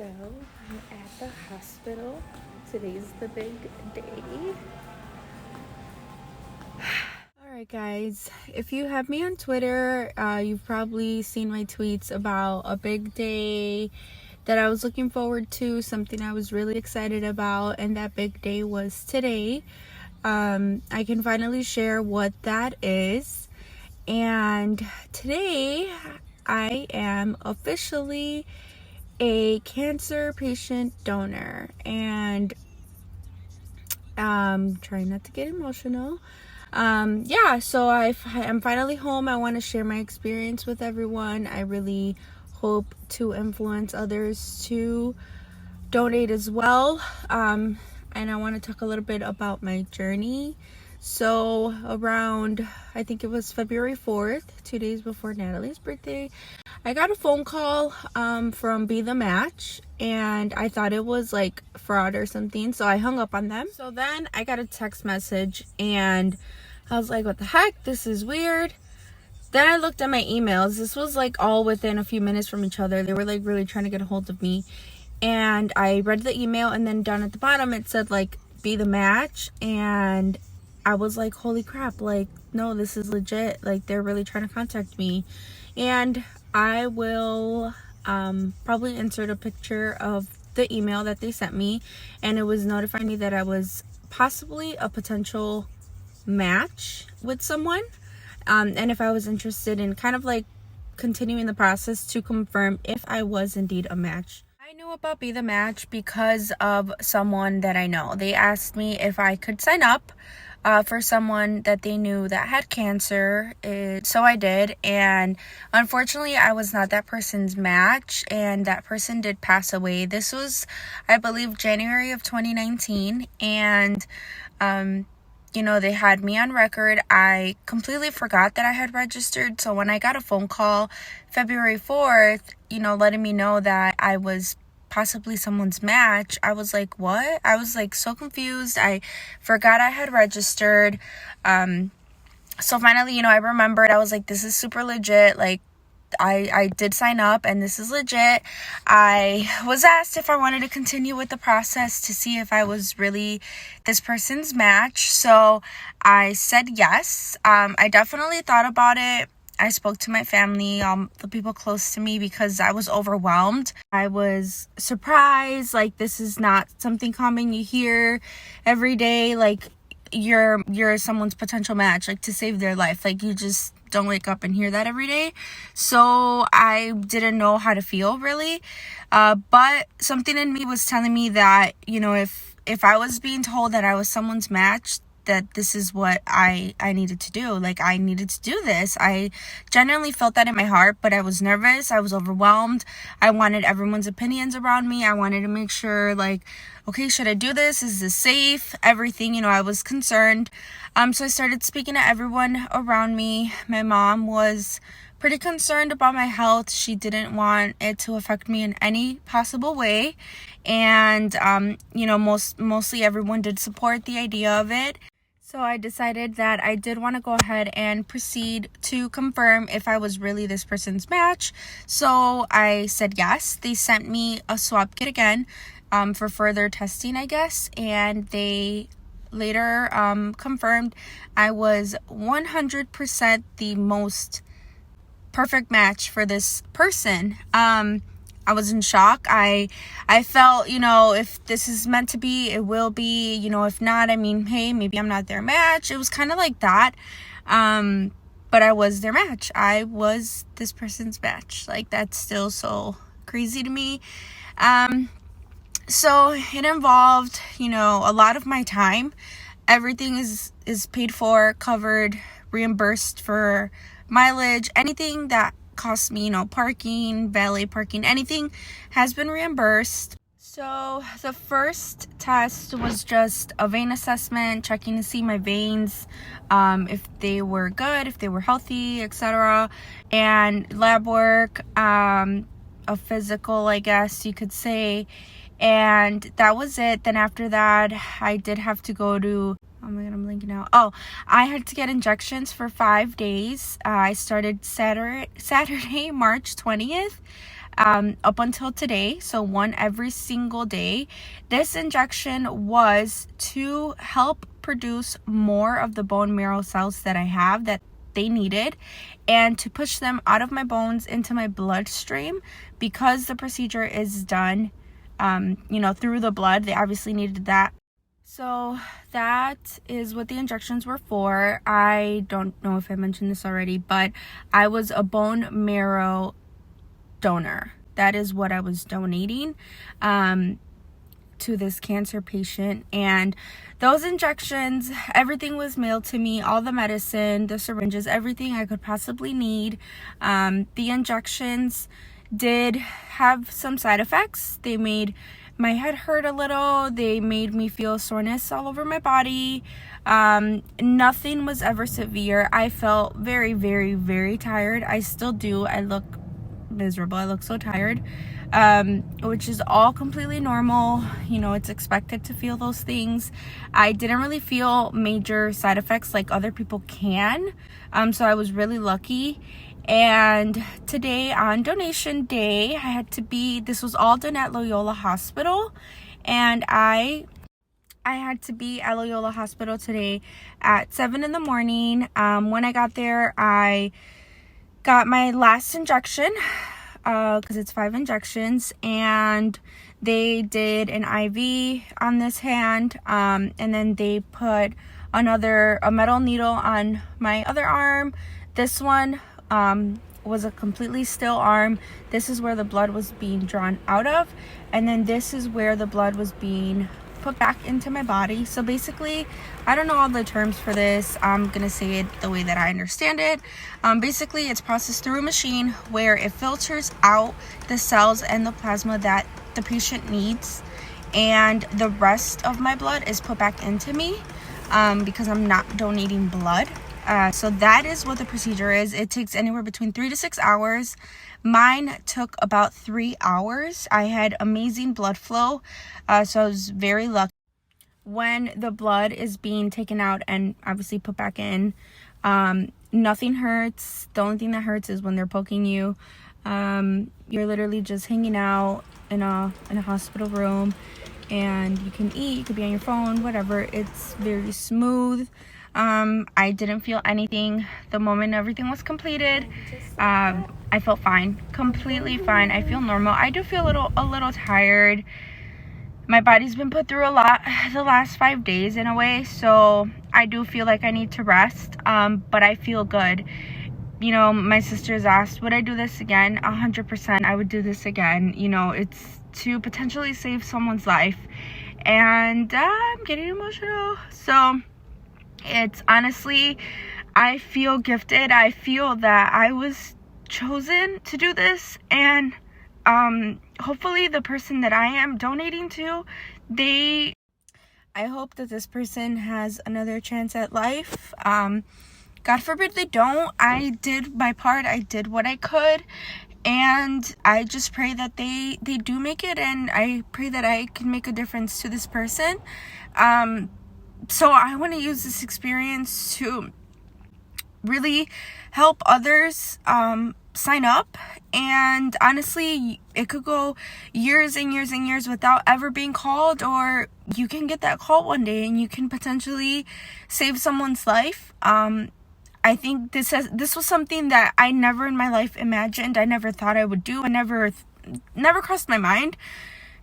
So I'm at the hospital. Today's the big day. Alright guys, if you have me on Twitter, you've probably seen my tweets about a big day that I was looking forward to, something I was really excited about, and that big day was today. I can finally share what that is. And today I am officially a cancer patient donor, and trying not to get emotional. So I'm finally home. I want to share my experience with everyone. I really hope to influence others to donate as well. And I want to talk a little bit about my journey. So around, I think it was February 4th, 2 days before Natalie's birthday, I got a phone call from Be The Match, and I thought it was like fraud or something, so I hung up on them. So then I got a text message, and I was like, what the heck? This is weird. Then I looked at my emails. This was like all within a few minutes from each other. They were like really trying to get a hold of me. And I read the email, and then down at the bottom it said like Be The Match, and I was like, holy crap, like no, this is legit. Like they're really trying to contact me. And I will probably insert a picture of the email that they sent me, and it was notifying me that I was possibly a potential match with someone, and if I was interested in kind of like continuing the process to confirm if I was indeed a match. I knew about Be The Match because of someone that I know. They asked me if I could sign up for someone that they knew that had cancer. So I did, and unfortunately I was not that person's match, and that person did pass away. This was, I believe, January of 2019, and they had me on record. I completely forgot that I had registered, so when I got a phone call February 4th, letting me know that I was possibly someone's match, I was like, what? I was like so confused. I forgot I had registered. So finally, I remembered. I was like, this is super legit. Like, I did sign up, and this is legit. I was asked if I wanted to continue with the process to see if I was really this person's match. So I said yes. I definitely thought about it. I spoke to my family, the people close to me, because I was overwhelmed. I was surprised. Like, this is not something common you hear every day. Like, you're someone's potential match, like, to save their life. Like, you just don't wake up and hear that every day. So I didn't know how to feel, really. But something in me was telling me that, if I was being told that I was someone's match, that this is what I needed to do. Like, I needed to do this. I genuinely felt that in my heart, but I was nervous. I was overwhelmed. I wanted everyone's opinions around me. I wanted to make sure, like, okay, should I do this? Is this safe? Everything, I was concerned. So I started speaking to everyone around me. My mom was pretty concerned about my health. She didn't want it to affect me in any possible way. And, mostly everyone did support the idea of it. So I decided that I did want to go ahead and proceed to confirm if I was really this person's match. So I said yes. They sent me a swab kit again for further testing, I guess. And they later confirmed I was 100% the most perfect match for this person. I was in shock. I felt, if this is meant to be, it will be. If not, hey, maybe I'm not their match. It was kind of like that. But I was their match. I was this person's match. Like, that's still so crazy to me. So it involved, a lot of my time. Everything is paid for, covered, reimbursed for mileage, anything that costs me, parking, valet parking, anything has been reimbursed. So the first test was just a vein assessment, checking to see my veins, if they were good, if they were healthy, etc. And lab work, a physical, I guess you could say. And that was it. Then after that, I did have to go to, oh my god, I'm blinking out. Oh, I had to get injections for 5 days. I started Saturday, March 20th. up until today, so one every single day. This injection was to help produce more of the bone marrow cells that I have that they needed, and to push them out of my bones into my bloodstream, because the procedure is done through the blood. They obviously needed that. So that is what the injections were for. I don't know if I mentioned this already, but I was a bone marrow donor. That is what I was donating to this cancer patient. And those injections, everything was mailed to me, all the medicine, the syringes, everything I could possibly need. The injections did have some side effects. They made my head hurt a little. They made me feel soreness all over my body. Nothing was ever severe. I felt very, very, very tired. I still do. I look miserable. I look so tired, which is all completely normal. It's expected to feel those things. I didn't really feel major side effects like other people can. So I was really lucky. And today, on donation day, this was all done at Loyola Hospital, and I had to be at Loyola Hospital today at 7 in the morning. When I got there, I got my last injection, because it's 5 injections, and they did an IV on this hand, and then they put a metal needle on my other arm. This one was a completely still arm. This is where the blood was being drawn out of, and then this is where the blood was being put back into my body. So basically, I don't know all the terms for this. I'm gonna say it the way that I understand it. Basically, it's processed through a machine where it filters out the cells and the plasma that the patient needs, and the rest of my blood is put back into me because I'm not donating blood. So that is what the procedure is. It takes anywhere between 3 to 6 hours. Mine took about 3 hours. I had amazing blood flow, so I was very lucky. When the blood is being taken out and obviously put back in, nothing hurts. The only thing that hurts is when they're poking you. You're literally just hanging out in a hospital room, and you can eat, you could be on your phone, whatever. It's very smooth. I didn't feel anything the moment everything was completed. I felt fine, completely fine. I feel normal. I do feel a little tired. My body's been put through a lot the last 5 days in a way, so I do feel like I need to rest, but I feel good. My sisters asked, would I do this again? 100% I would do this again. It's to potentially save someone's life, and I'm getting emotional. So it's honestly, I feel gifted. I feel that I was chosen to do this, and hopefully the person that I am donating to, I hope that this person has another chance at life. God forbid they don't. I did my part. I did what I could, and I just pray that they do make it, and I pray that I can make a difference to this person. So I want to use this experience to really help others sign up. And honestly, it could go years and years and years without ever being called, or you can get that call one day and you can potentially save someone's life. I think this was something that I never in my life imagined. I never thought I would do. I never crossed my mind.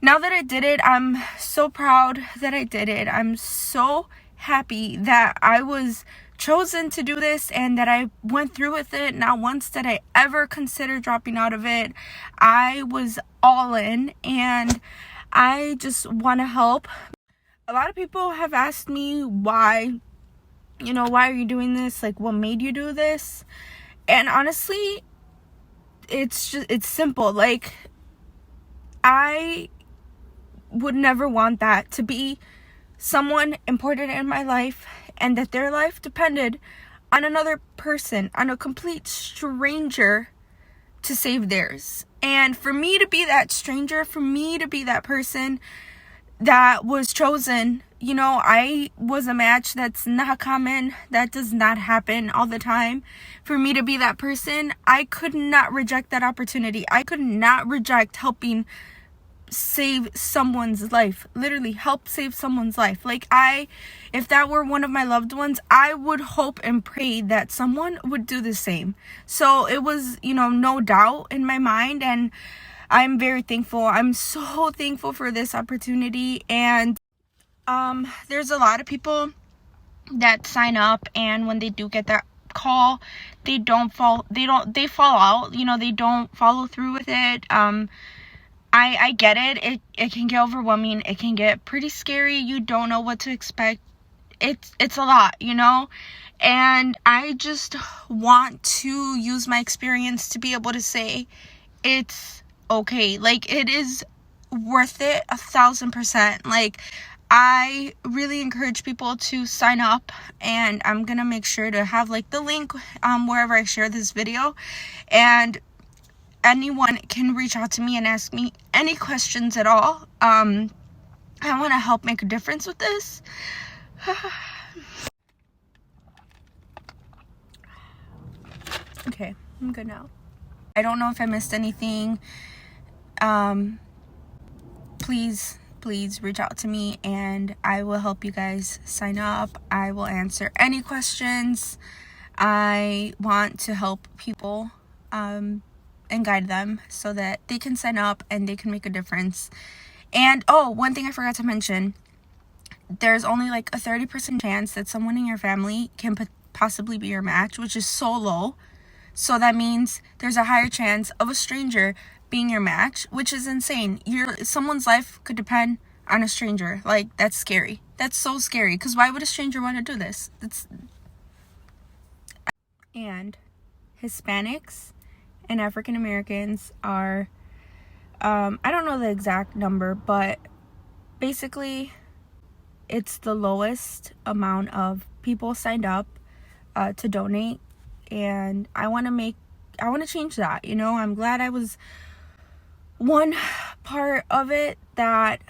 Now that I did it, I'm so proud that I did it. I'm so happy that I was chosen to do this and that I went through with it. Not once did I ever consider dropping out of it. I was all in, and I just want to help. A lot of people have asked me why are you doing this? Like, what made you do this? And honestly, it's simple. Like, I would never want that to be someone important in my life, and that their life depended on another person, on a complete stranger, to save theirs. And for me to be that stranger, for me to be that person that was chosen you know, I was a match that's not common. That does not happen all the time. For me to be that person, I could not reject that opportunity. I could not reject helping save someone's life. Literally help save someone's life. Like, if that were one of my loved ones, I would hope and pray that someone would do the same. So it was, you know, no doubt in my mind, and I'm very thankful. I'm so thankful for this opportunity. And there's a lot of people that sign up, and when they do get that call, they fall out, you know, they don't follow through with it. I get it. It can get overwhelming. It can get pretty scary. You don't know what to expect. It's a lot, you know? And I just want to use my experience to be able to say it's okay. Like, it is worth it 1,000%. Like, I really encourage people to sign up, and I'm gonna make sure to have like the link wherever I share this video, and anyone can reach out to me and ask me any questions at all. I want to help make a difference with this. Okay, I'm good now. I don't know if I missed anything. Please reach out to me, and I will help you guys sign up. I will answer any questions. I want to help people and guide them so that they can sign up and they can make a difference. And one thing I forgot to mention, there's only like a 30% chance that someone in your family can possibly be your match, which is so low. So that means there's a higher chance of a stranger being your match, which is insane. Someone's life could depend on a stranger. Like, that's scary. That's so scary, because why would a stranger want to do this? And Hispanics and African Americans are, I don't know the exact number, but basically it's the lowest amount of people signed up to donate, and I want to change that. You know, I'm glad I was one part of it that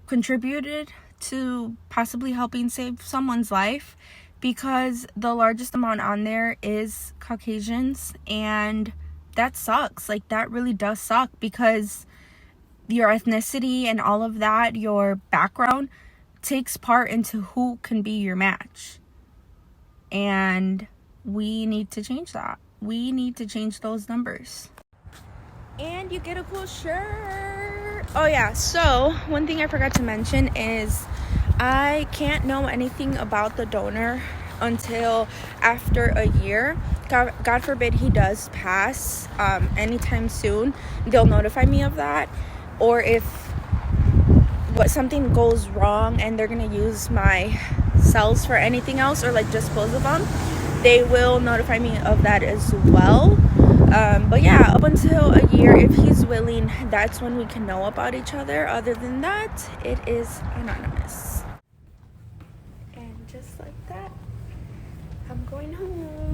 contributed to possibly helping save someone's life, because the largest amount on there is Caucasians, and that sucks. Like, that really does suck, because your ethnicity and all of that, your background, takes part into who can be your match. And we need to change that. We need to change those numbers. And you get a cool shirt. Oh yeah, so one thing I forgot to mention is I can't know anything about the donor until after a year. God forbid he does pass anytime soon. They'll notify me of that. Or if something goes wrong and they're gonna use my cells for anything else, or like dispose of them, they will notify me of that as well. But yeah, up until a year, if he's willing, that's when we can know about each other. Other than that, it is anonymous. And just like that, I'm going home.